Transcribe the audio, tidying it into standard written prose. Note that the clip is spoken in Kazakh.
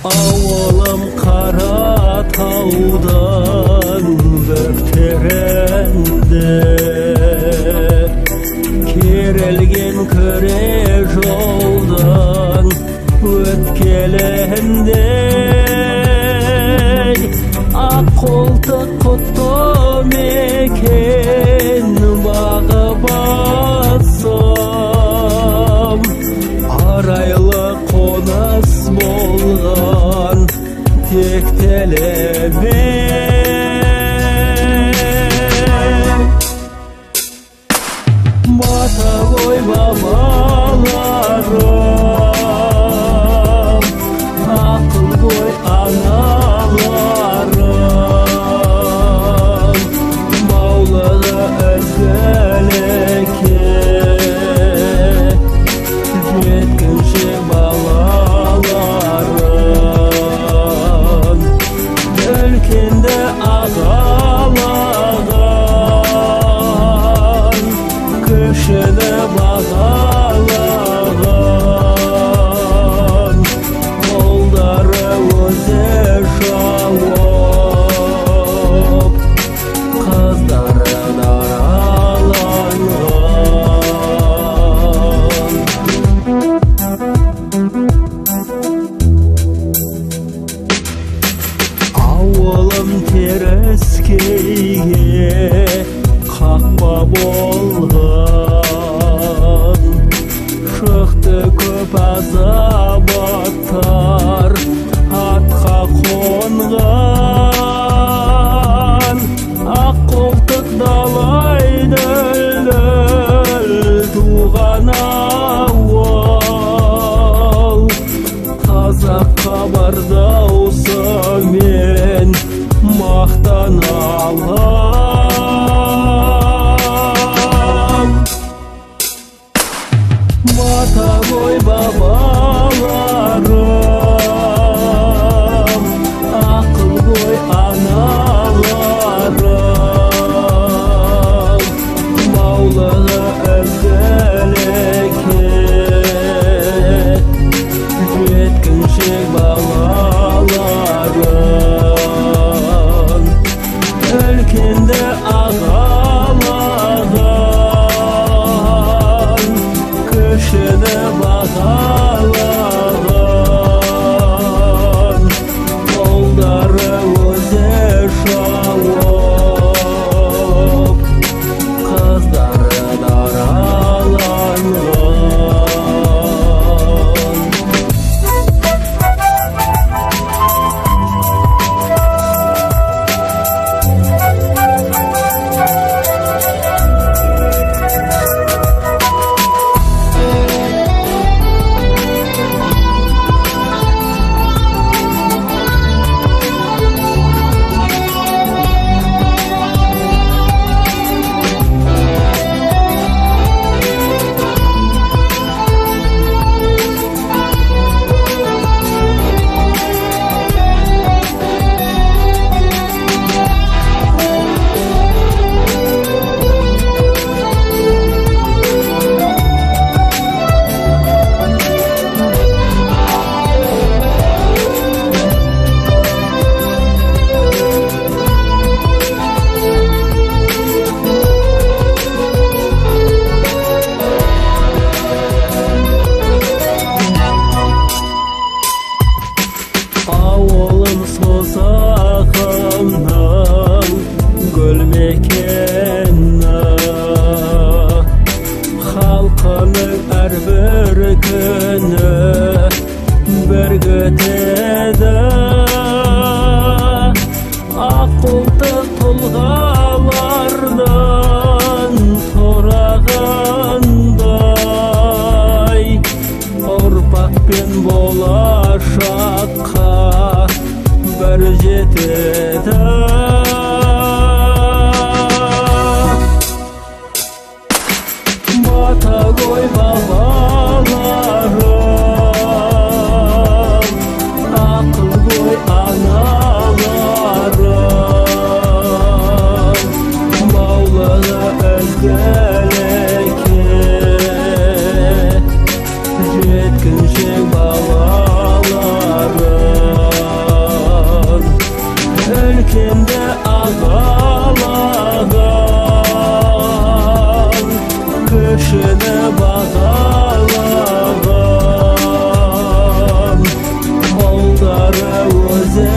Ауылым қара таудан бөктеренде, керілген көре жолдан өткелінде, ақ қолтық құтты мекен бағы басым, арайлы қоныс болған тектелеме. Бата ғой бабаларым, ақыл ғой аналарым, баулығы ізгілекке жеткінші балаларым, үлкенді ағалаған, кішіні бағалаған, қолдары өзі жауып, қыздары дараланған. Ауылым теріскейге қақпа болған, шықты көп азаматтар атқа қонған, ақ қолтық далай дүлдүл туған ауыл, қазаққа бар даусымен мақтан алам. Мата ғой бабаларым, ақыл ғой аналарым, баулығы ізгілекке жеткіншек балаларым, үлкенді ағалаған, кішіні бағалаған, қолдары өзі шауып, қыздары дараланған. Ауылым созағымның гүл мекені, халқының әрбір күні біргітеді, ақ қолтық тұлғалардан тұрағандай, ұрпақ пен болашаққа бір жетеді. Мата ғой бабаларым, ақыл ғой аналарым, баулығы ізгілекке жеткіншек балаларым. içinde ağalagan, kışını bağalagan, Oldara o'zi